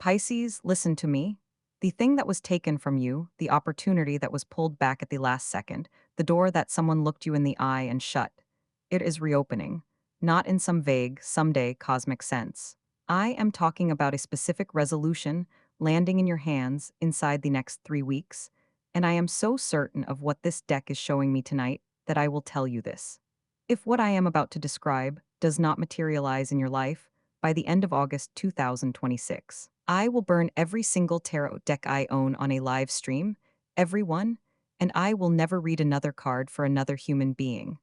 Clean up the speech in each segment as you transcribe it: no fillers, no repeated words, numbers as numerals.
Pisces, listen to me. The thing that was taken from you, the opportunity that was pulled back at the last second, the door that someone looked you in the eye and shut, it is reopening, not in some vague, someday cosmic sense. I am talking about a specific resolution landing in your hands inside the next 3 weeks, and I am so certain of what this deck is showing me tonight that I will tell you this. If what I am about to describe does not materialize in your life by the end of August 2026, I will burn every single tarot deck I own on a live stream, every one, and I will never read another card for another human being.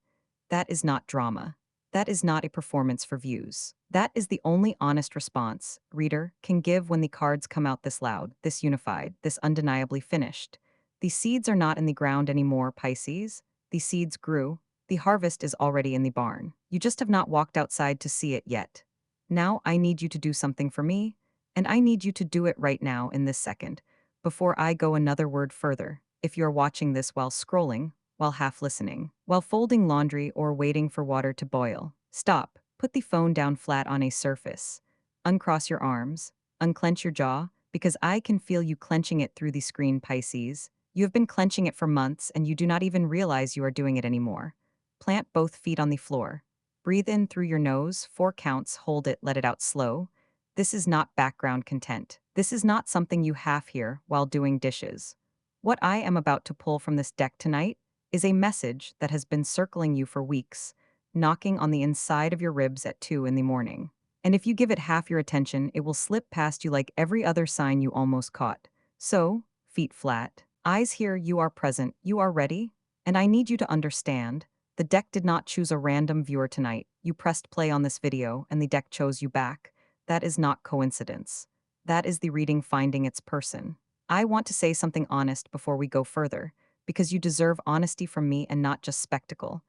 That is not drama. That is not a performance for views. That is the only honest response reader can give when the cards come out this loud, this unified, this undeniably finished. The seeds are not in the ground anymore, Pisces. The seeds grew. The harvest is already in the barn. You just have not walked outside to see it yet. Now I need you to do something for me, and I need you to do it right now in this second, before I go another word further. If you're watching this while scrolling, while half listening, while folding laundry or waiting for water to boil, stop, put the phone down flat on a surface, uncross your arms, unclench your jaw, because I can feel you clenching it through the screen, Pisces. You have been clenching it for months and you do not even realize you are doing it anymore. Plant both feet on the floor. Breathe in through your nose, 4 counts, hold it, let it out slow. This is not background content. This is not something you half hear while doing dishes. What I am about to pull from this deck tonight is a message that has been circling you for weeks, knocking on the inside of your ribs at 2 in the morning. And if you give it half your attention, it will slip past you like every other sign you almost caught. So, feet flat, eyes here, you are present, you are ready, and I need you to understand. The deck did not choose a random viewer tonight. You pressed play on this video and the deck chose you back. That is not coincidence. That is the reading finding its person. I want to say something honest before we go further, because you deserve honesty from me and not just spectacle.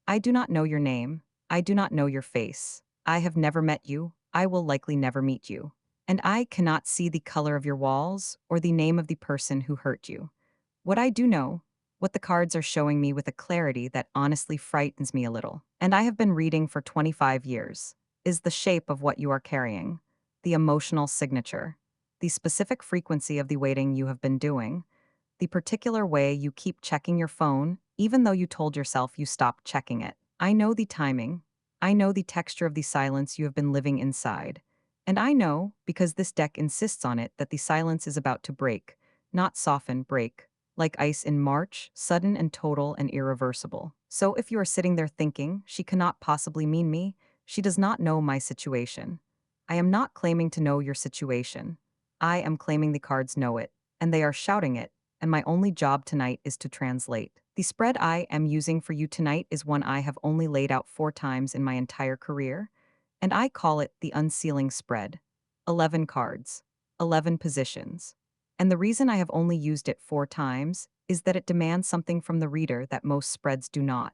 I do not know your name. I do not know your face. I have never met you. I will likely never meet you. And I cannot see the color of your walls or the name of the person who hurt you. What I do know, what the cards are showing me with a clarity that honestly frightens me a little, and I have been reading for 25 years, is the shape of what you are carrying, the emotional signature, the specific frequency of the waiting you have been doing, the particular way you keep checking your phone, even though you told yourself you stopped checking it. I know the timing. I know the texture of the silence you have been living inside. And I know, because this deck insists on it, that the silence is about to break, not soften, break. Like ice in March, sudden and total and irreversible. So if you are sitting there thinking, she cannot possibly mean me, she does not know my situation. I am not claiming to know your situation. I am claiming the cards know it, and they are shouting it, and my only job tonight is to translate. The spread I am using for you tonight is one I have only laid out 4 times in my entire career, and I call it the unsealing spread. 11 cards, 11 positions. And the reason I have only used it 4 times is that it demands something from the reader that most spreads do not.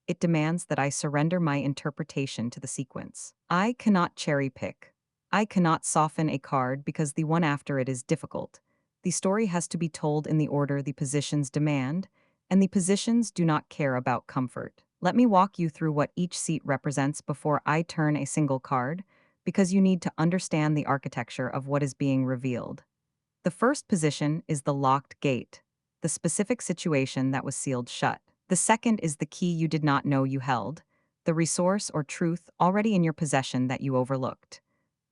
It demands that I surrender my interpretation to the sequence. I cannot cherry pick. I cannot soften a card because the one after it is difficult. The story has to be told in the order the positions demand, and the positions do not care about comfort. Let me walk you through what each seat represents before I turn a single card, because you need to understand the architecture of what is being revealed. The first position is the locked gate, the specific situation that was sealed shut. The second is the key you did not know you held, the resource or truth already in your possession that you overlooked.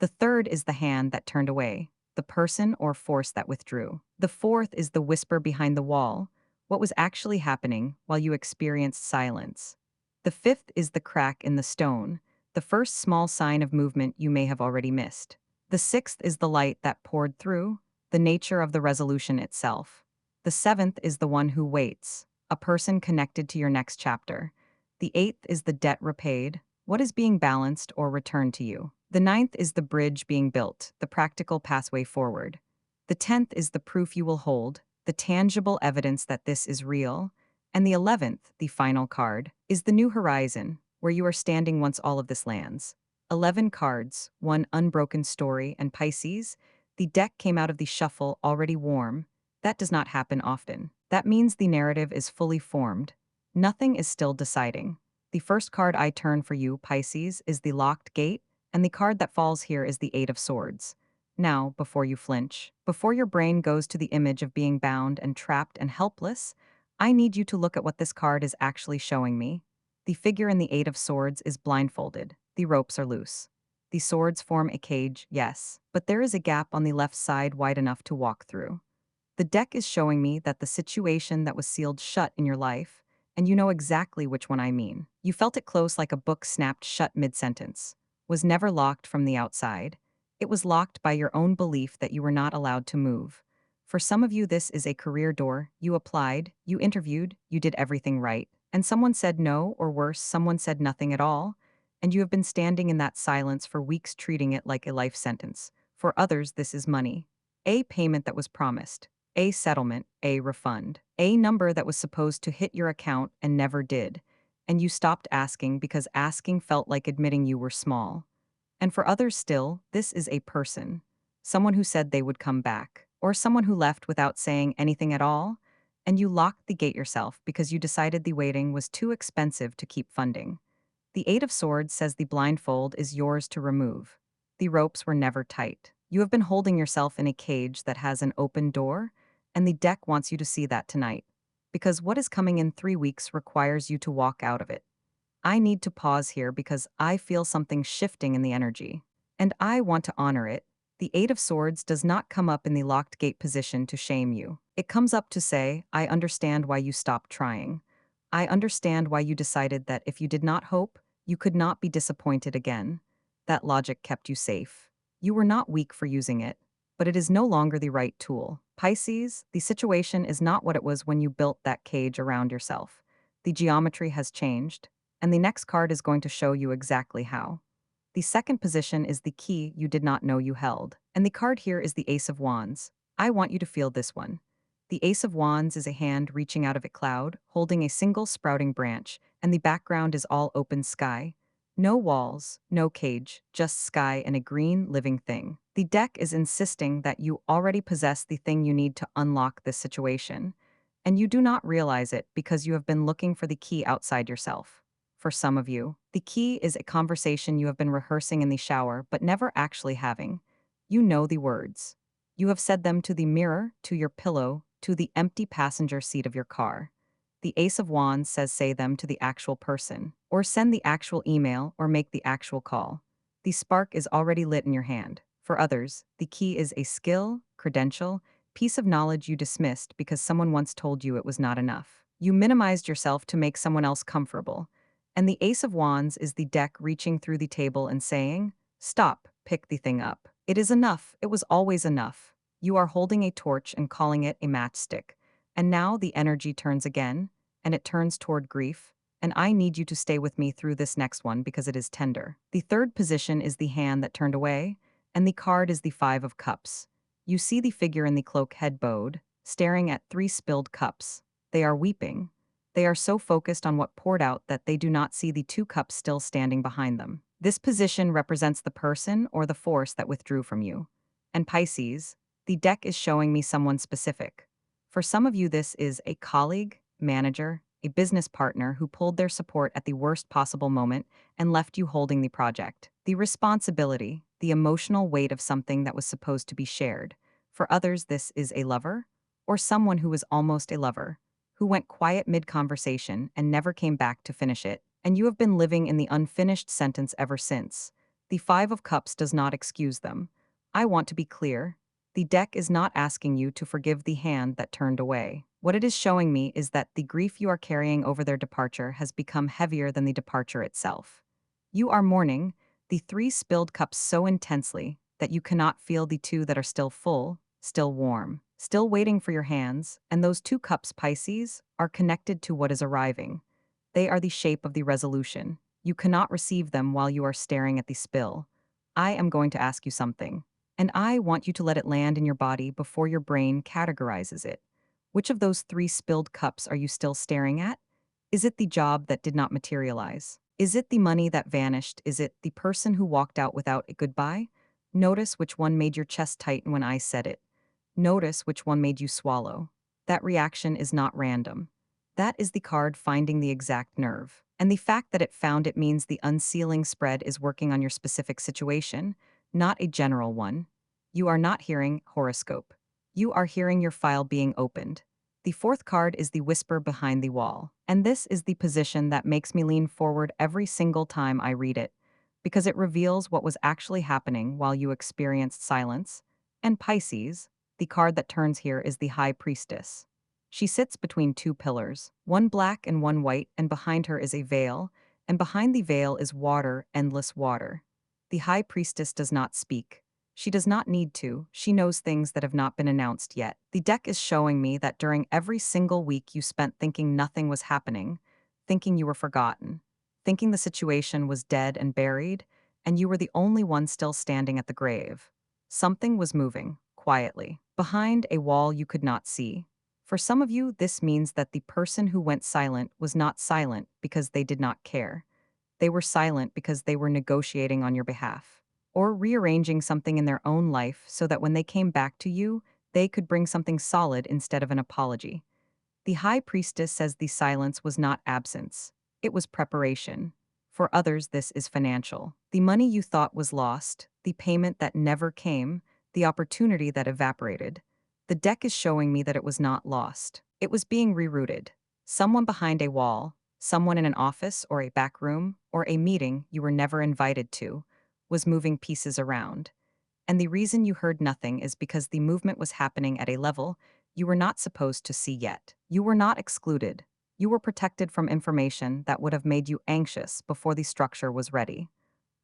The third is the hand that turned away, the person or force that withdrew. The fourth is the whisper behind the wall, what was actually happening while you experienced silence. The fifth is the crack in the stone, the first small sign of movement you may have already missed. The sixth is the light that poured through, the nature of the resolution itself. The seventh is the one who waits, a person connected to your next chapter. The eighth is the debt repaid, what is being balanced or returned to you. The ninth is the bridge being built, the practical pathway forward. The 10th is the proof you will hold, the tangible evidence that this is real. And the 11th, the final card, is the new horizon, where you are standing once all of this lands. 11 cards, one unbroken story, and Pisces, the deck came out of the shuffle already warm. That does not happen often. That means the narrative is fully formed. Nothing is still deciding. The first card I turn for you, Pisces, is the locked gate, and the card that falls here is the Eight of Swords. Now, before you flinch, before your brain goes to the image of being bound and trapped and helpless, I need you to look at what this card is actually showing me. The figure in the Eight of Swords is blindfolded. The ropes are loose. The swords form a cage, yes, but there is a gap on the left side wide enough to walk through. The deck is showing me that the situation that was sealed shut in your life, and you know exactly which one I mean. You felt it close like a book snapped shut mid-sentence, was never locked from the outside. It was locked by your own belief that you were not allowed to move. For some of you, this is a career door. You applied, you interviewed, you did everything right, and someone said no, or worse, someone said nothing at all, and you have been standing in that silence for weeks treating it like a life sentence. For others, this is money. A payment that was promised. A settlement, a refund, a number that was supposed to hit your account and never did, and you stopped asking because asking felt like admitting you were small. And for others still, this is a person. Someone who said they would come back, or someone who left without saying anything at all, and you locked the gate yourself because you decided the waiting was too expensive to keep funding. The Eight of Swords says the blindfold is yours to remove. The ropes were never tight. You have been holding yourself in a cage that has an open door, and the deck wants you to see that tonight. Because what is coming in 3 weeks requires you to walk out of it. I need to pause here because I feel something shifting in the energy. And I want to honor it. The Eight of Swords does not come up in the locked gate position to shame you. It comes up to say, I understand why you stopped trying. I understand why you decided that if you did not hope, you could not be disappointed again. That logic kept you safe. You were not weak for using it, but it is no longer the right tool. Pisces, the situation is not what it was when you built that cage around yourself. The geometry has changed, and the next card is going to show you exactly how. The second position is the key you did not know you held, and the card here is the Ace of Wands. I want you to feel this one. The Ace of Wands is a hand reaching out of a cloud, holding a single sprouting branch, and the background is all open sky. No walls, no cage, just sky and a green, living thing. The deck is insisting that you already possess the thing you need to unlock this situation, and you do not realize it because you have been looking for the key outside yourself. For some of you, the key is a conversation you have been rehearsing in the shower but never actually having. You know the words. You have said them to the mirror, to your pillow, to the empty passenger seat of your car. The Ace of Wands says say them to the actual person, or send the actual email, or make the actual call. The spark is already lit in your hand. For others, the key is a skill, credential, piece of knowledge you dismissed because someone once told you it was not enough. You minimized yourself to make someone else comfortable. And the Ace of Wands is the deck reaching through the table and saying, stop, pick the thing up. It is enough, it was always enough. You are holding a torch and calling it a matchstick. And now the energy turns again, and it turns toward grief, and I need you to stay with me through this next one because it is tender. The third position is the hand that turned away, and the card is the Five of Cups. You see the figure in the cloak head bowed, staring at 3 spilled cups. They are weeping. They are so focused on what poured out that they do not see the 2 cups still standing behind them. This position represents the person or the force that withdrew from you. And Pisces, the deck is showing me someone specific. For some of you, this is a colleague, manager, a business partner who pulled their support at the worst possible moment and left you holding the project. The responsibility, the emotional weight of something that was supposed to be shared. For others, this is a lover, or someone who was almost a lover, who went quiet mid-conversation and never came back to finish it, and you have been living in the unfinished sentence ever since. The Five of Cups does not excuse them. I want to be clear. The deck is not asking you to forgive the hand that turned away. What it is showing me is that the grief you are carrying over their departure has become heavier than the departure itself. You are mourning the 3 spilled cups so intensely that you cannot feel the 2 that are still full, still warm, still waiting for your hands, and those 2 cups, Pisces, are connected to what is arriving. They are the shape of the resolution. You cannot receive them while you are staring at the spill. I am going to ask you something, and I want you to let it land in your body before your brain categorizes it. Which of those 3 spilled cups are you still staring at? Is it the job that did not materialize? Is it the money that vanished? Is it the person who walked out without a goodbye? Notice which one made your chest tighten when I said it. Notice which one made you swallow. That reaction is not random. That is the card finding the exact nerve. And the fact that it found it means the unsealing spread is working on your specific situation, not a general one. You are not hearing horoscope. You are hearing your file being opened. The fourth card is the whisper behind the wall. And this is the position that makes me lean forward every single time I read it, because it reveals what was actually happening while you experienced silence. And Pisces, the card that turns here is the High Priestess. She sits between two pillars, one black and one white, and behind her is a veil, and behind the veil is water, endless water. The High Priestess does not speak. She does not need to. She knows things that have not been announced yet. The deck is showing me that during every single week you spent thinking nothing was happening, thinking you were forgotten, thinking the situation was dead and buried, and you were the only one still standing at the grave. Something was moving, quietly, behind a wall you could not see. For some of you, this means that the person who went silent was not silent because they did not care. They were silent because they were negotiating on your behalf, or rearranging something in their own life so that when they came back to you, they could bring something solid instead of an apology. The High Priestess says the silence was not absence, it was preparation. For others, this is financial. The money you thought was lost, the payment that never came, the opportunity that evaporated. The deck is showing me that it was not lost. It was being rerouted. Someone behind a wall, someone in an office or a back room or a meeting you were never invited to, was moving pieces around. And the reason you heard nothing is because the movement was happening at a level you were not supposed to see yet. You were not excluded. You were protected from information that would have made you anxious before the structure was ready.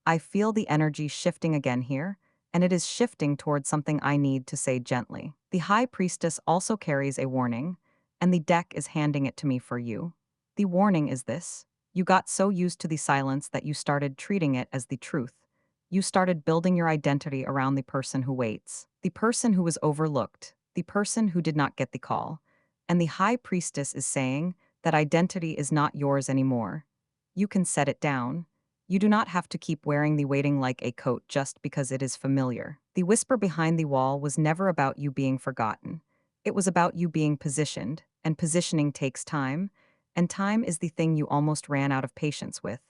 I feel the energy shifting again here, and it is shifting towards something I need to say gently. The High Priestess also carries a warning, and the deck is handing it to me for you. The warning is this: you got so used to the silence that you started treating it as the truth. You started building your identity around the person who waits, the person who was overlooked, the person who did not get the call. And the High Priestess is saying that identity is not yours anymore. You can set it down. You do not have to keep wearing the waiting like a coat just because it is familiar. The whisper behind the wall was never about you being forgotten. It was about you being positioned, and positioning takes time, and time is the thing you almost ran out of patience with.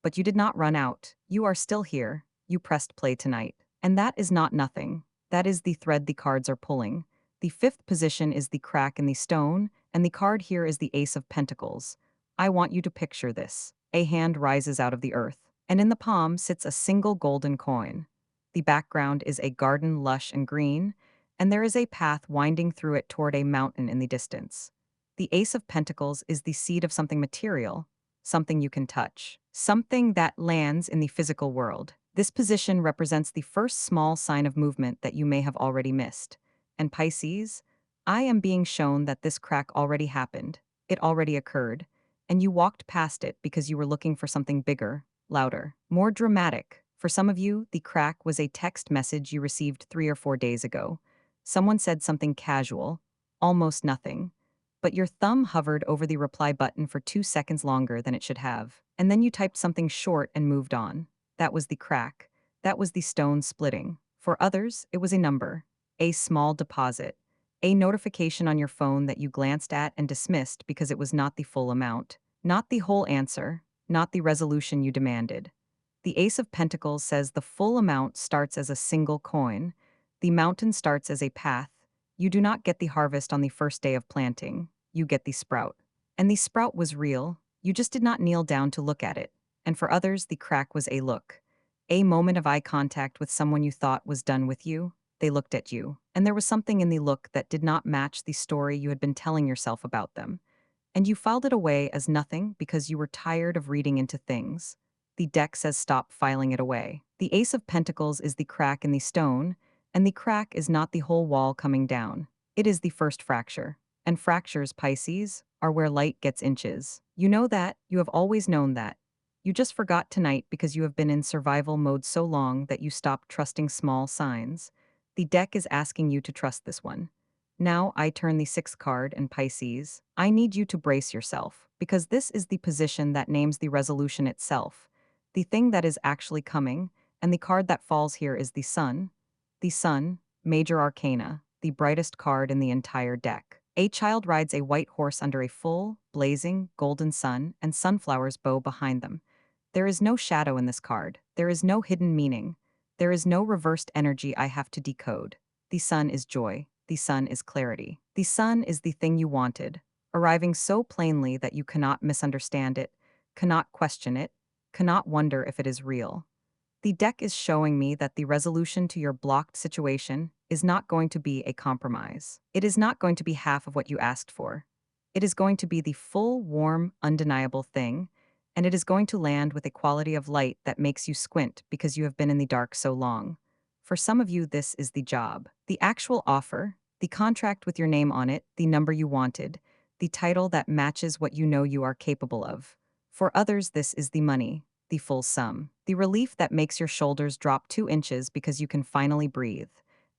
But you did not run out. You are still here. You pressed play tonight. And that is not nothing. That is the thread the cards are pulling. The fifth position is the crack in the stone, and the card here is the Ace of Pentacles. I want you to picture this. A hand rises out of the earth, and in the palm sits a single golden coin. The background is a garden lush and green, and there is a path winding through it toward a mountain in the distance. The Ace of Pentacles is the seed of something material, something you can touch, something that lands in the physical world. This position represents the first small sign of movement that you may have already missed. And Pisces, I am being shown that this crack already happened. It already occurred, and you walked past it because you were looking for something bigger, louder, more dramatic. For some of you, the crack was a text message you received 3 or 4 days ago. Someone said something casual, almost nothing, but your thumb hovered over the reply button for 2 seconds longer than it should have, and then you typed something short and moved on. That was the crack. That was the stone splitting. For others, it was a number, a small deposit, a notification on your phone that you glanced at and dismissed because it was not the full amount, not the whole answer, not the resolution you demanded. The Ace of Pentacles says the full amount starts as a single coin. The mountain starts as a path. You do not get the harvest on the first day of planting. You get the sprout. And the sprout was real. You just did not kneel down to look at it. And for others, the crack was a look. A moment of eye contact with someone you thought was done with you. They looked at you, and there was something in the look that did not match the story you had been telling yourself about them. And you filed it away as nothing because you were tired of reading into things. The deck says stop filing it away. The Ace of Pentacles is the crack in the stone, and the crack is not the whole wall coming down. It is the first fracture. And fractures, Pisces, are where light gets inches. You know that, you have always known that. You just forgot tonight because you have been in survival mode so long that you stopped trusting small signs. The deck is asking you to trust this one. Now I turn the sixth card, and Pisces, I need you to brace yourself, because this is the position that names the resolution itself, the thing that is actually coming, and the card that falls here is the Sun. The Sun, Major Arcana, the brightest card in the entire deck. A child rides a white horse under a full, blazing, golden sun, and sunflowers bow behind them. There is no shadow in this card. There is no hidden meaning. There is no reversed energy I have to decode. The sun is joy. The sun is clarity. The sun is the thing you wanted, arriving so plainly that you cannot misunderstand it, cannot question it, cannot wonder if it is real. The deck is showing me that the resolution to your blocked situation is not going to be a compromise. It is not going to be half of what you asked for. It is going to be the full, warm, undeniable thing, and it is going to land with a quality of light that makes you squint because you have been in the dark so long. For some of you, this is the job. The actual offer, the contract with your name on it, the number you wanted, the title that matches what you know you are capable of. For others, this is the money, the full sum, the relief that makes your shoulders drop 2 inches because you can finally breathe.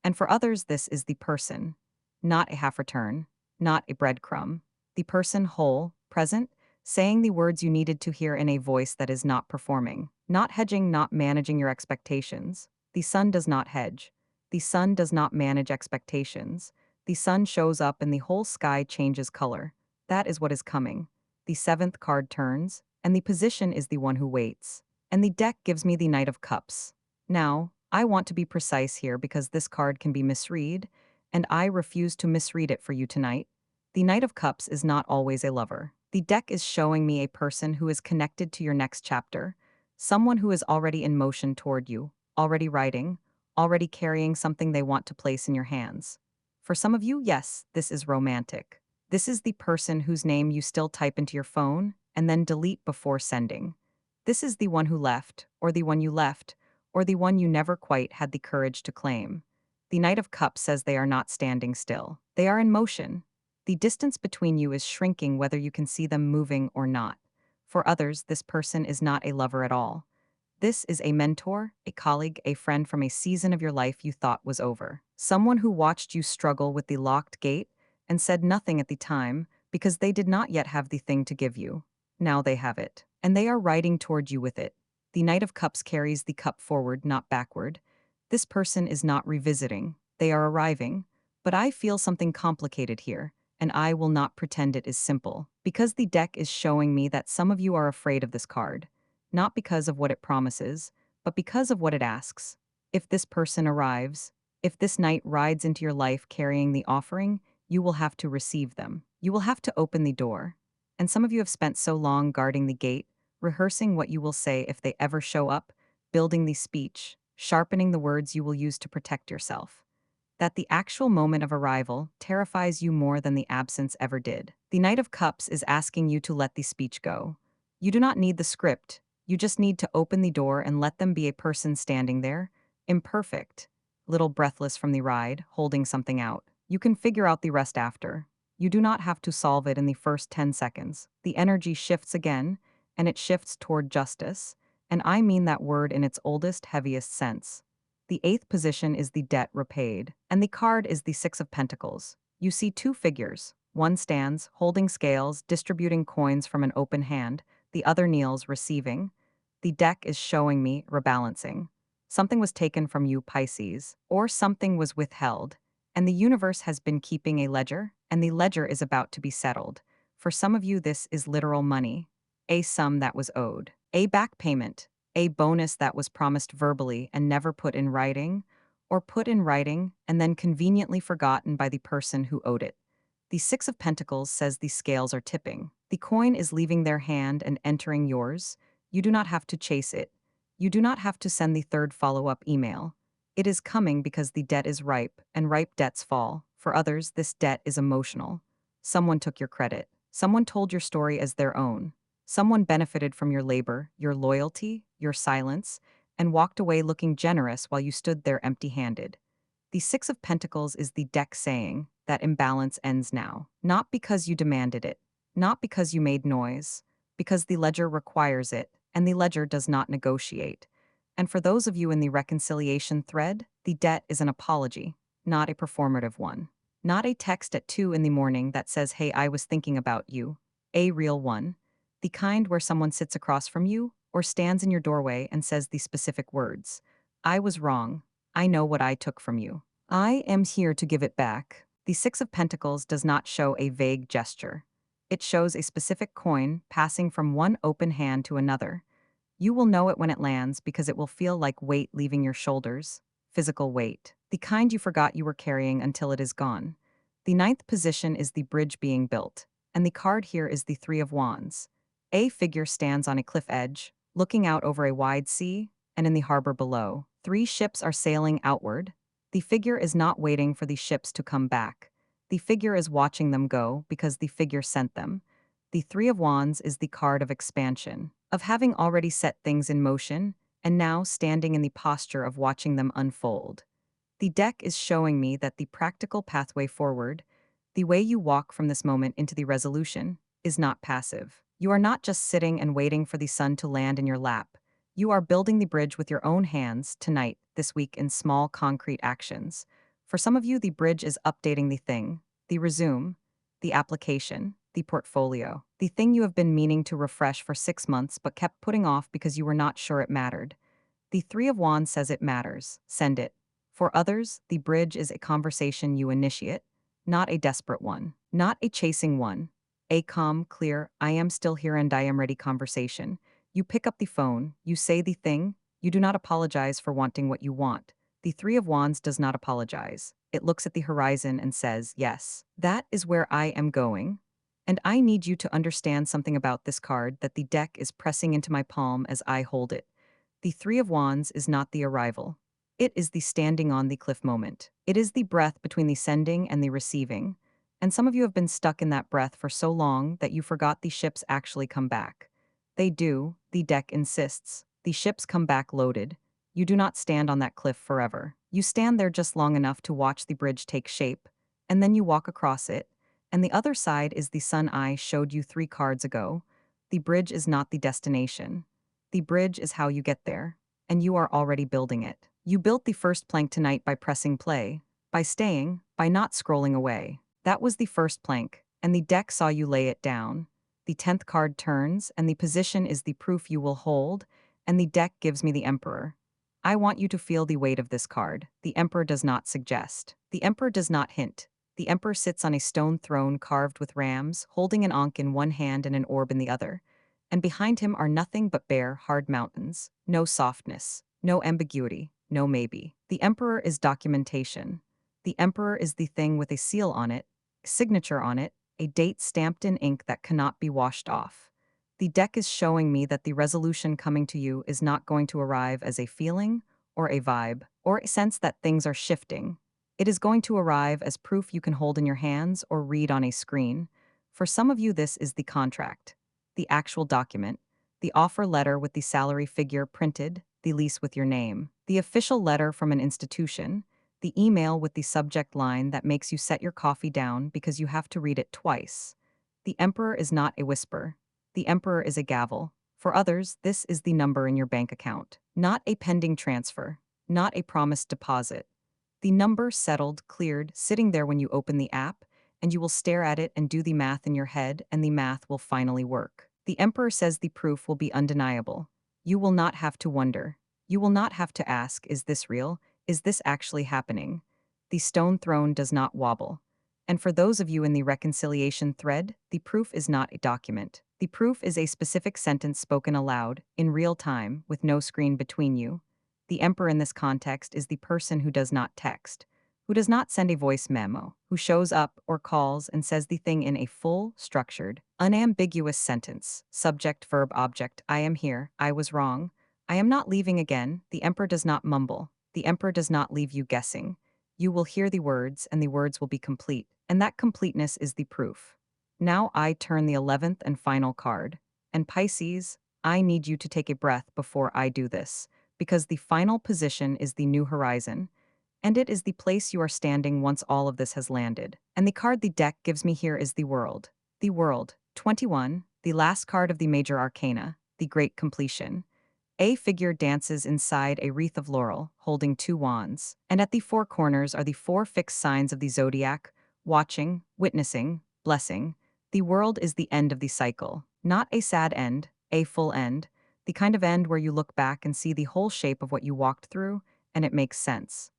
And for others, this is the person, not a half return, not a breadcrumb, the person whole, present, saying the words you needed to hear in a voice that is not performing, not hedging, not managing your expectations. The sun does not hedge. The sun does not manage expectations. The sun shows up and the whole sky changes color. That is what is coming. The seventh card turns, and the position is the one who waits. And the deck gives me the Knight of Cups. Now, I want to be precise here because this card can be misread, and I refuse to misread it for you tonight. The Knight of Cups is not always a lover. The deck is showing me a person who is connected to your next chapter, someone who is already in motion toward you, already writing, already carrying something they want to place in your hands. For some of you, yes, this is romantic. This is the person whose name you still type into your phone and then delete before sending. This is the one who left, or the one you left, or the one you never quite had the courage to claim. The Knight of Cups says they are not standing still. They are in motion. The distance between you is shrinking whether you can see them moving or not. For others, this person is not a lover at all. This is a mentor, a colleague, a friend from a season of your life you thought was over. Someone who watched you struggle with the locked gate and said nothing at the time because they did not yet have the thing to give you. Now they have it, and they are riding toward you with it. The Knight of Cups carries the cup forward, not backward. This person is not revisiting. They are arriving. But I feel something complicated here, and I will not pretend it is simple, because the deck is showing me that some of you are afraid of this card, not because of what it promises, but because of what it asks. If this person arrives, if this knight rides into your life carrying the offering, you will have to receive them. You will have to open the door. And some of you have spent so long guarding the gate, rehearsing what you will say if they ever show up, building the speech, sharpening the words you will use to protect yourself, that the actual moment of arrival terrifies you more than the absence ever did. The Knight of Cups is asking you to let the speech go. You do not need the script. You just need to open the door and let them be a person standing there, imperfect, little breathless from the ride, holding something out. You can figure out the rest after. You do not have to solve it in the first 10 seconds. The energy shifts again, and it shifts toward justice, and I mean that word in its oldest, heaviest sense. The eighth position is the debt repaid, and the card is the Six of Pentacles. You see two figures. One stands, holding scales, distributing coins from an open hand. The other kneels, receiving. The deck is showing me rebalancing. Something was taken from you, Pisces, or something was withheld, and the universe has been keeping a ledger, and the ledger is about to be settled. For some of you, this is literal money, a sum that was owed, a back payment, a bonus that was promised verbally and never put in writing, or put in writing and then conveniently forgotten by the person who owed it. The Six of Pentacles says the scales are tipping. The coin is leaving their hand and entering yours. You do not have to chase it. You do not have to send the third follow-up email. It is coming because the debt is ripe, and ripe debts fall. For others, this debt is emotional. Someone took your credit. Someone told your story as their own. Someone benefited from your labor, your loyalty, your silence, and walked away looking generous while you stood there empty-handed. The Six of Pentacles is the deck saying that imbalance ends now. Not because you demanded it, not because you made noise, because the ledger requires it, and the ledger does not negotiate. And for those of you in the reconciliation thread, the debt is an apology, not a performative one. Not a text at 2 in the morning that says, "Hey, I was thinking about you." A real one. The kind where someone sits across from you or stands in your doorway and says the specific words, "I was wrong. I know what I took from you. I am here to give it back." The Six of Pentacles does not show a vague gesture. It shows a specific coin passing from one open hand to another. You will know it when it lands because it will feel like weight leaving your shoulders, physical weight, the kind you forgot you were carrying until it is gone. The ninth position is the bridge being built, and the card here is the Three of Wands. A figure stands on a cliff edge, looking out over a wide sea, and in the harbor below, three ships are sailing outward. The figure is not waiting for the ships to come back. The figure is watching them go because the figure sent them. The Three of Wands is the card of expansion, of having already set things in motion, and now standing in the posture of watching them unfold. The deck is showing me that the practical pathway forward, the way you walk from this moment into the resolution, is not passive. You are not just sitting and waiting for the sun to land in your lap. You are building the bridge with your own hands tonight, this week, in small, concrete actions. For some of you, the bridge is updating the thing, the resume, the application, the portfolio, the thing you have been meaning to refresh for 6 months but kept putting off because you were not sure it mattered. The Three of Wands says it matters. Send it. For others, the bridge is a conversation you initiate, not a desperate one, not a chasing one. A calm, clear, I am still here and I am ready conversation. You pick up the phone, you say the thing, you do not apologize for wanting what you want. The Three of Wands does not apologize. It looks at the horizon and says, yes, that is where I am going. And I need you to understand something about this card that the deck is pressing into my palm as I hold it. The Three of Wands is not the arrival. It is the standing on the cliff moment. It is the breath between the sending and the receiving. And some of you have been stuck in that breath for so long that you forgot the ships actually come back. They do, the deck insists. The ships come back loaded. You do not stand on that cliff forever. You stand there just long enough to watch the bridge take shape, and then you walk across it. And the other side is the sun I showed you 3 cards ago. The bridge is not the destination. The bridge is how you get there, and you are already building it. You built the first plank tonight by pressing play, by staying, by not scrolling away. That was the first plank, and the deck saw you lay it down. The 10th card turns, and the position is the proof you will hold, and the deck gives me the Emperor. I want you to feel the weight of this card. The Emperor does not suggest. The Emperor does not hint. The Emperor sits on a stone throne carved with rams, holding an ankh in one hand and an orb in the other. And behind him are nothing but bare, hard mountains. No softness, no ambiguity, no maybe. The Emperor is documentation. The Emperor is the thing with a seal on it, signature on it, a date stamped in ink that cannot be washed off. The deck is showing me that the resolution coming to you is not going to arrive as a feeling or a vibe or a sense that things are shifting. It is going to arrive as proof you can hold in your hands or read on a screen. For some of you, this is the contract, the actual document, the offer letter with the salary figure printed, the lease with your name, the official letter from an institution, the email with the subject line that makes you set your coffee down because you have to read it twice. The Emperor is not a whisper. The Emperor is a gavel. For others, this is the number in your bank account, not a pending transfer, not a promised deposit. The number settled, cleared, sitting there when you open the app, and you will stare at it and do the math in your head, and the math will finally work. The Emperor says the proof will be undeniable. You will not have to wonder. You will not have to ask, is this real? Is this actually happening? The stone throne does not wobble. And for those of you in the reconciliation thread, the proof is not a document. The proof is a specific sentence spoken aloud, in real time, with no screen between you. The Emperor in this context is the person who does not text, who does not send a voice memo, who shows up or calls and says the thing in a full, structured, unambiguous sentence. Subject, verb, object. I am here. I was wrong. I am not leaving again. The Emperor does not mumble. The Emperor does not leave you guessing. You will hear the words, and the words will be complete, and that completeness is the proof. Now I turn the 11th and final card. And Pisces, I need you to take a breath before I do this, because the final position is the new horizon, and it is the place you are standing once all of this has landed. And the card the deck gives me here is the World. The World, 21, the last card of the major arcana, the Great Completion. A figure dances inside a wreath of laurel, holding 2 wands, and at the 4 corners are the 4 fixed signs of the Zodiac, watching, witnessing, blessing. The world is the end of the cycle, not a sad end, a full end, the kind of end where you look back and see the whole shape of what you walked through, and it makes sense.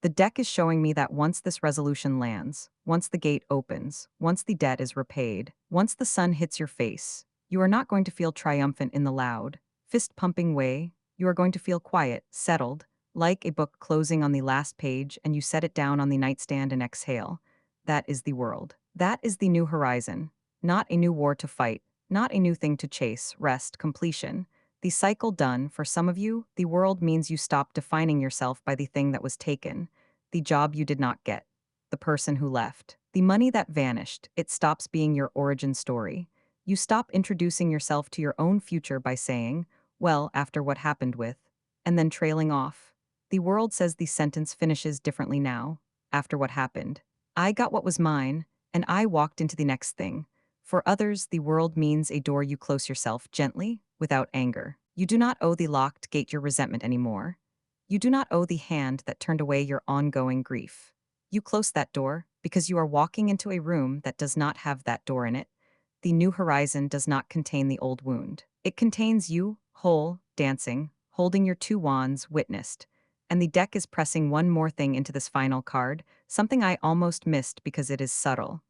The deck is showing me that once this resolution lands, once the gate opens, once the debt is repaid, once the sun hits your face, you are not going to feel triumphant in the loud, fist-pumping way, you are going to feel quiet, settled, like a book closing on the last page and you set it down on the nightstand and exhale. That is the world. That is the new horizon. Not a new war to fight, not a new thing to chase, rest, completion. The cycle done, for some of you, the world means you stop defining yourself by the thing that was taken, the job you did not get, the person who left, the money that vanished. It stops being your origin story. You stop introducing yourself to your own future by saying, well, after what happened with, and then trailing off. The world says the sentence finishes differently now, after what happened. I got what was mine, and I walked into the next thing. For others, the world means a door you close yourself gently, without anger. You do not owe the locked gate your resentment anymore. You do not owe the hand that turned away your ongoing grief. You close that door because you are walking into a room that does not have that door in it. The new horizon does not contain the old wound. It contains you, whole, dancing, holding your two wands, witnessed. And the deck is pressing one more thing into this final card, something I almost missed because it is subtle.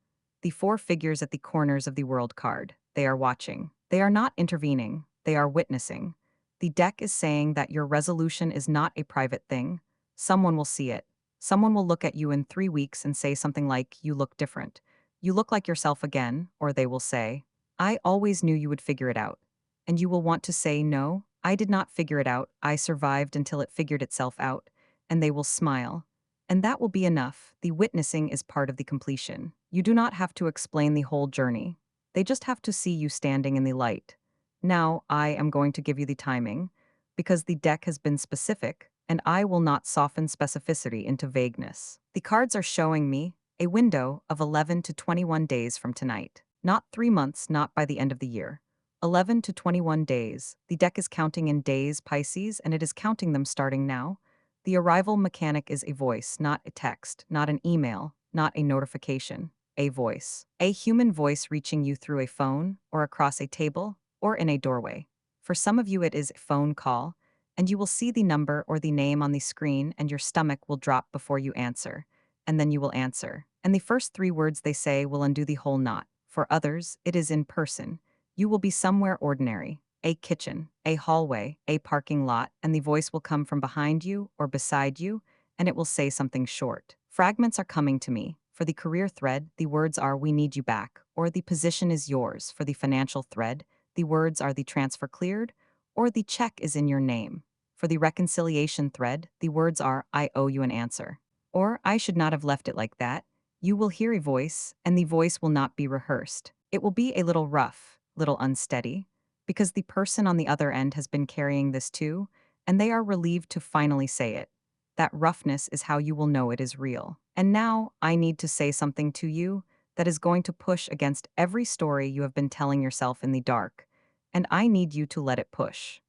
The four figures at the corners of the world card. They are watching. They are not intervening. They are witnessing. The deck is saying that your resolution is not a private thing. Someone will see it. Someone will look at you in 3 weeks and say something like, you look different. You look like yourself again, or they will say, I always knew you would figure it out. And you will want to say, no, I did not figure it out. I survived until it figured itself out. And they will smile. And that will be enough. The witnessing is part of the completion. You do not have to explain the whole journey. They just have to see you standing in the light. Now, I am going to give you the timing, because the deck has been specific, and I will not soften specificity into vagueness. The cards are showing me a window of 11 to 21 days from tonight. Not 3 months, not by the end of the year. 11 to 21 days. The deck is counting in days, Pisces, and it is counting them starting now. The arrival mechanic is a voice, not a text, not an email, not a notification. A voice. A human voice reaching you through a phone, or across a table, or in a doorway. For some of you it is a phone call, and you will see the number or the name on the screen and your stomach will drop before you answer. And then you will answer. And the first 3 words they say will undo the whole knot. For others, it is in person. You will be somewhere ordinary. A kitchen, a hallway, a parking lot, and the voice will come from behind you or beside you, and it will say something short. Fragments are coming to me. For the career thread, the words are we need you back, or the position is yours. For the financial thread, the words are the transfer cleared, or the check is in your name. For the reconciliation thread, the words are I owe you an answer, or I should not have left it like that. You will hear a voice, and the voice will not be rehearsed. It will be a little rough, little unsteady, because the person on the other end has been carrying this too, and they are relieved to finally say it. That roughness is how you will know it is real. And now, I need to say something to you that is going to push against every story you have been telling yourself in the dark, and I need you to let it push.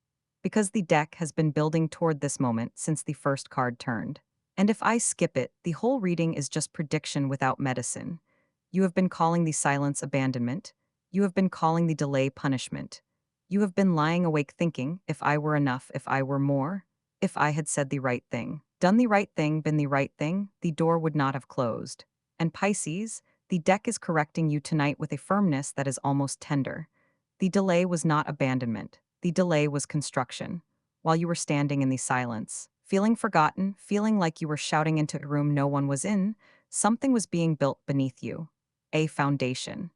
Because the deck has been building toward this moment since the first card turned. And if I skip it, the whole reading is just prediction without medicine. You have been calling the silence abandonment. You have been calling the delay punishment. You have been lying awake thinking, if I were enough, if I were more, if I had said the right thing, done the right thing, been the right thing, the door would not have closed. And Pisces, the deck is correcting you tonight with a firmness that is almost tender. The delay was not abandonment. The delay was construction. While you were standing in the silence, feeling forgotten, feeling like you were shouting into a room no one was in, something was being built beneath you. A foundation.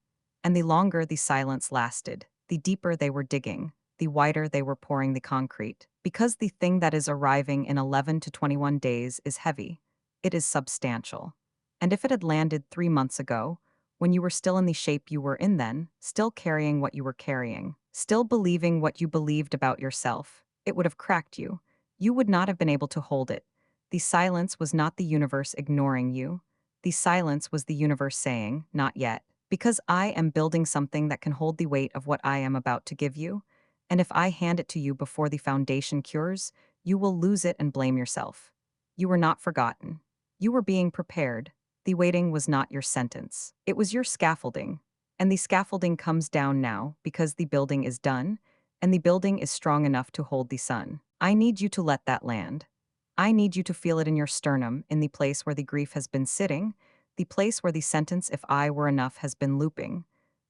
And the longer the silence lasted, the deeper they were digging, the wider they were pouring the concrete. Because the thing that is arriving in 11 to 21 days is heavy, it is substantial. And if it had landed 3 months ago, when you were still in the shape you were in then, still carrying what you were carrying, still believing what you believed about yourself, it would have cracked you. You would not have been able to hold it. The silence was not the universe ignoring you. The silence was the universe saying, not yet. Because I am building something that can hold the weight of what I am about to give you, and if I hand it to you before the foundation cures, you will lose it and blame yourself. You were not forgotten. You were being prepared. The waiting was not your sentence. It was your scaffolding. And the scaffolding comes down now because the building is done, and the building is strong enough to hold the sun. I need you to let that land. I need you to feel it in your sternum, in the place where the grief has been sitting, the place where the sentence if I were enough has been looping.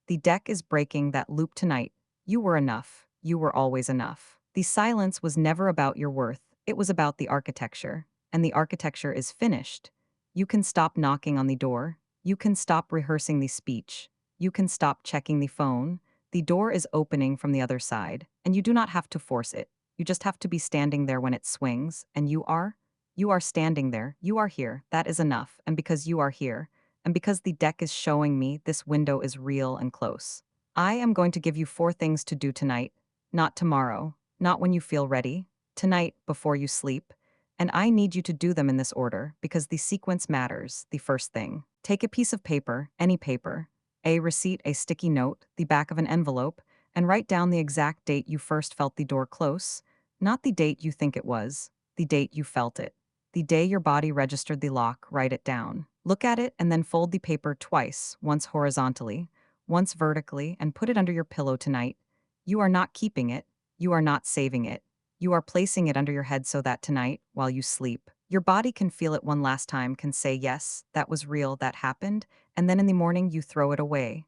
The deck is breaking that loop tonight. You were enough. You were always enough. The silence was never about your worth, it was about the architecture. And the architecture is finished. You can stop knocking on the door. You can stop rehearsing the speech. You can stop checking the phone. The door is opening from the other side, and you do not have to force it. You just have to be standing there when it swings, and you are? You are standing there. You are here. That is enough. And because you are here, and because the deck is showing me this window is real and close, I am going to give you 4 things to do tonight, not tomorrow, not when you feel ready, tonight before you sleep. And I need you to do them in this order because the sequence matters. The first thing, take a piece of paper, any paper, a receipt, a sticky note, the back of an envelope, and write down the exact date you first felt the door close, not the date you think it was, the date you felt it. The day your body registered the lock, write it down. Look at it and then fold the paper twice, once horizontally, once vertically, and put it under your pillow tonight. You are not keeping it. You are not saving it. You are placing it under your head so that tonight, while you sleep, your body can feel it one last time, can say, yes, that was real, that happened, and then in the morning you throw it away.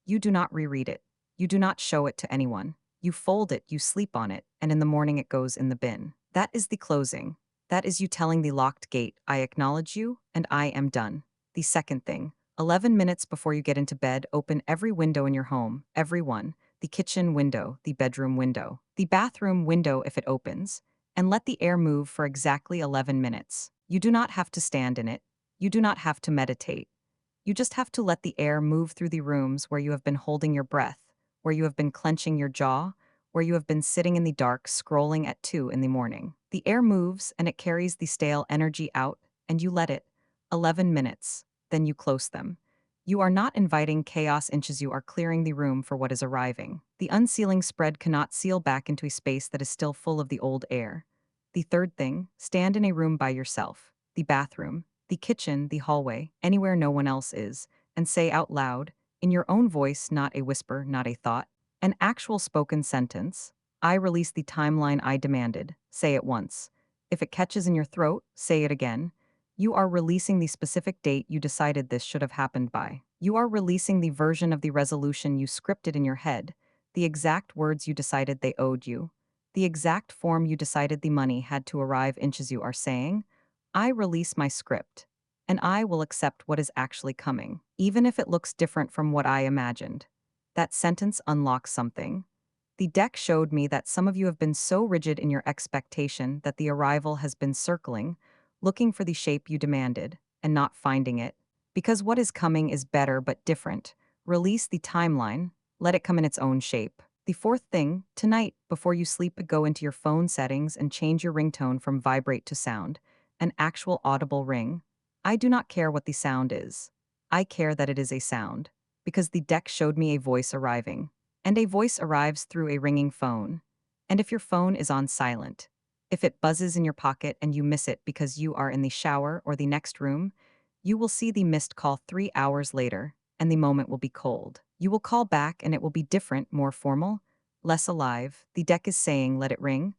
You do not reread it. You do not show it to anyone. You fold it, you sleep on it, and in the morning it goes in the bin. That is the closing. That is you telling the locked gate, I acknowledge you, and I am done. The second thing, 11 minutes before you get into bed, open every window in your home, every one. The kitchen window, the bedroom window, the bathroom window if it opens, and let the air move for exactly 11 minutes. You do not have to stand in it. You do not have to meditate. You just have to let the air move through the rooms where you have been holding your breath, where you have been clenching your jaw, where you have been sitting in the dark scrolling at 2 in the morning. The air moves and it carries the stale energy out, and you let it. 11 minutes. Then you close them. You are not inviting chaos inches, you are clearing the room for what is arriving. The unsealing spread cannot seal back into a space that is still full of the old air. The third thing, stand in a room by yourself, the bathroom, the kitchen, the hallway, anywhere no one else is, and say out loud, in your own voice, not a whisper, not a thought, an actual spoken sentence, I release the timeline I demanded. Say it once. If it catches in your throat, say it again. You are releasing the specific date you decided this should have happened by. You are releasing the version of the resolution you scripted in your head, the exact words you decided they owed you, the exact form you decided the money had to arrive inches. You are saying, I release my script, and I will accept what is actually coming, even if it looks different from what I imagined. That sentence unlocks something. The deck showed me that some of you have been so rigid in your expectation that the arrival has been circling, looking for the shape you demanded, and not finding it. Because what is coming is better but different. Release the timeline, let it come in its own shape. The fourth thing, tonight, before you sleep, go into your phone settings and change your ringtone from vibrate to sound, an actual audible ring. I do not care what the sound is. I care that it is a sound, because the deck showed me a voice arriving. And a voice arrives through a ringing phone. And if your phone is on silent, if it buzzes in your pocket and you miss it because you are in the shower or the next room, you will see the missed call 3 hours later, and the moment will be cold. You will call back and it will be different, more formal, less alive. The deck is saying, let it ring.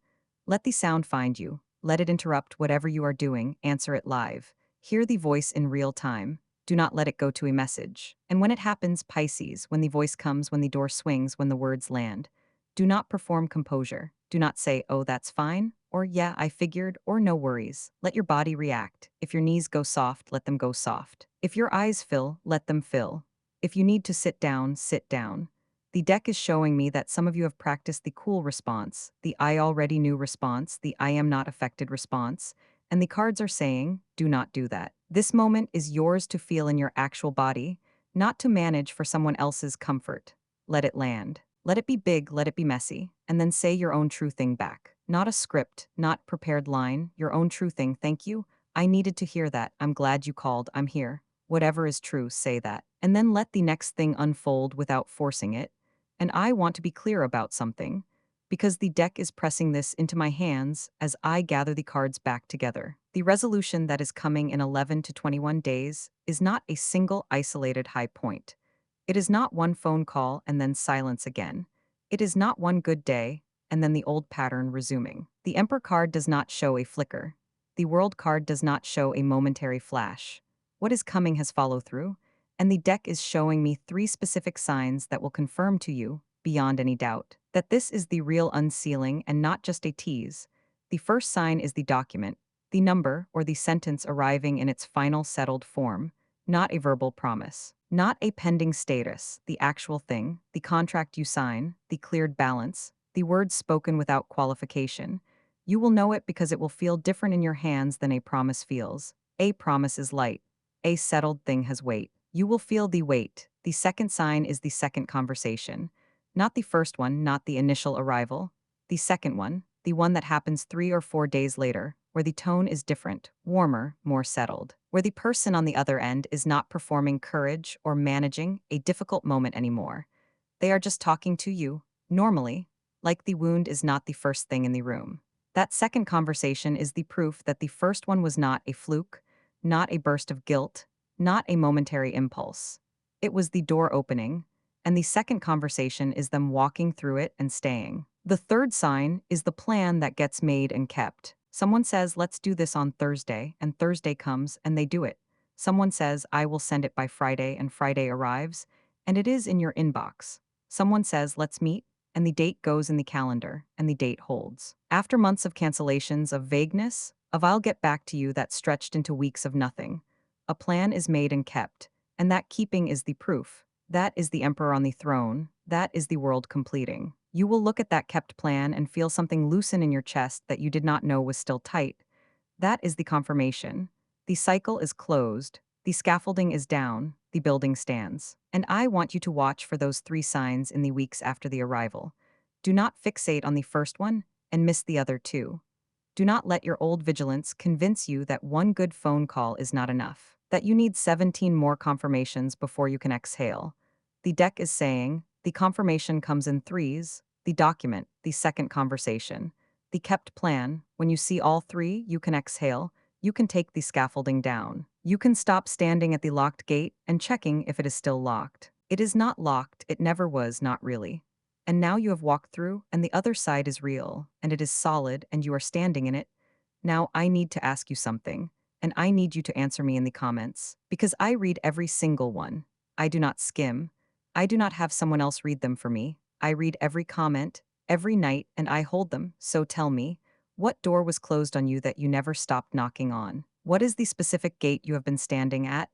Let the sound find you. Let it interrupt whatever you are doing. Answer it live. Hear the voice in real time. Do not let it go to a message. And when it happens, Pisces, when the voice comes, when the door swings, when the words land, do not perform composure. Do not say, oh, that's fine, or yeah, I figured, or no worries. Let your body react. If your knees go soft, let them go soft. If your eyes fill, let them fill. If you need to sit down, sit down. The deck is showing me that some of you have practiced the cool response, the I already knew response, the I am not affected response, and the cards are saying, do not do that. This moment is yours to feel in your actual body, not to manage for someone else's comfort. Let it land. Let it be big, let it be messy, and then say your own true thing back. Not a script, not prepared line, your own true thing. Thank you. I needed to hear that. I'm glad you called. I'm here. Whatever is true, say that. And then let the next thing unfold without forcing it. And I want to be clear about something, because the deck is pressing this into my hands as I gather the cards back together. The resolution that is coming in 11 to 21 days is not a single isolated high point. It is not one phone call and then silence again. It is not one good day and then the old pattern resuming. The Emperor card does not show a flicker. The World card does not show a momentary flash. What is coming has follow through, and the deck is showing me 3 specific signs that will confirm to you beyond any doubt, that this is the real unsealing and not just a tease. The first sign is the document, the number or the sentence arriving in its final settled form, not a verbal promise, not a pending status, the actual thing, the contract you sign, the cleared balance, the words spoken without qualification. You will know it because it will feel different in your hands than a promise feels. A promise is light. A settled thing has weight. You will feel the weight. The second sign is the second conversation. Not the first one, not the initial arrival. The second one, the one that happens 3 or 4 days later, where the tone is different, warmer, more settled, where the person on the other end is not performing courage or managing a difficult moment anymore. They are just talking to you, normally, like the wound is not the first thing in the room. That second conversation is the proof that the first one was not a fluke, not a burst of guilt, not a momentary impulse. It was the door opening, and the second conversation is them walking through it and staying. The third sign is the plan that gets made and kept. Someone says, let's do this on Thursday, and Thursday comes and they do it. Someone says, I will send it by Friday, and Friday arrives, and it is in your inbox. Someone says, let's meet, and the date goes in the calendar, and the date holds. After months of cancellations, of vagueness, of I'll get back to you that stretched into weeks of nothing, a plan is made and kept, and that keeping is the proof. That is the emperor on the throne, that is the world completing. You will look at that kept plan and feel something loosen in your chest that you did not know was still tight. That is the confirmation. The cycle is closed, the scaffolding is down, the building stands. And I want you to watch for those 3 signs in the weeks after the arrival. Do not fixate on the first one and miss the other 2. Do not let your old vigilance convince you that one good phone call is not enough, that you need 17 more confirmations before you can exhale. The deck is saying, the confirmation comes in 3s, the document, the second conversation, the kept plan. When you see all 3, you can exhale, you can take the scaffolding down. You can stop standing at the locked gate and checking if it is still locked. It is not locked, it never was, not really. And now you have walked through, and the other side is real, and it is solid, and you are standing in it. Now I need to ask you something, and I need you to answer me in the comments, because I read every single one. I do not skim. I do not have someone else read them for me. I read every comment, every night, and I hold them. So tell me, what door was closed on you that you never stopped knocking on? What is the specific gate you have been standing at?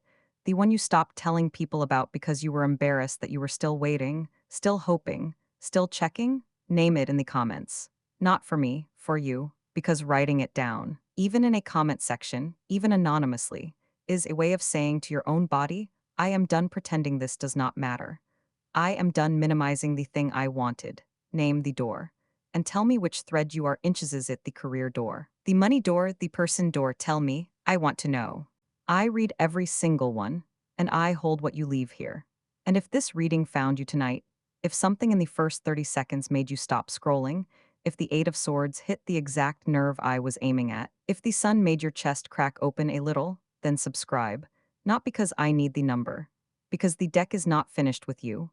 The one you stopped telling people about because you were embarrassed that you were still waiting, still hoping, still checking? Name it in the comments. Not for me, for you, because writing it down, even in a comment section, even anonymously, is a way of saying to your own body, I am done pretending this does not matter. I am done minimizing the thing I wanted. Name the door. And tell me which thread you are inches is it, the career door, the money door, the person door. Tell me, I want to know. I read every single one, and I hold what you leave here. And if this reading found you tonight, if something in the first 30 seconds made you stop scrolling, if the 8 of Swords hit the exact nerve I was aiming at, if the sun made your chest crack open a little, then subscribe. Not because I need the number, because the deck is not finished with you.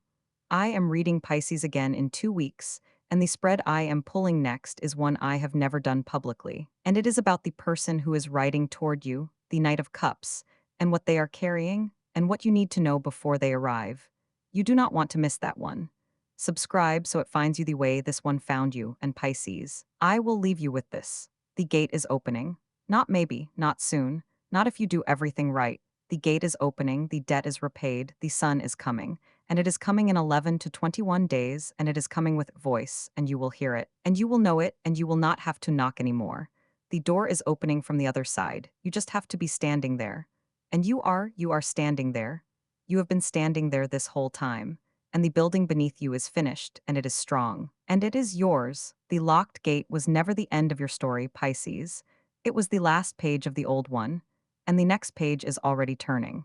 I am reading Pisces again in 2 weeks, and the spread I am pulling next is one I have never done publicly. And it is about the person who is riding toward you, the Knight of Cups, and what they are carrying, and what you need to know before they arrive. You do not want to miss that one. Subscribe so it finds you the way this one found you, and Pisces. I will leave you with this. The gate is opening. Not maybe, not soon, not if you do everything right. The gate is opening, the debt is repaid, the sun is coming. And it is coming in 11 to 21 days, and it is coming with voice, and you will hear it, and you will know it, and you will not have to knock anymore. The door is opening from the other side. You just have to be standing there. And you are standing there. You have been standing there this whole time. And the building beneath you is finished, and it is strong. And it is yours. The locked gate was never the end of your story, Pisces. It was the last page of the old one, and the next page is already turning.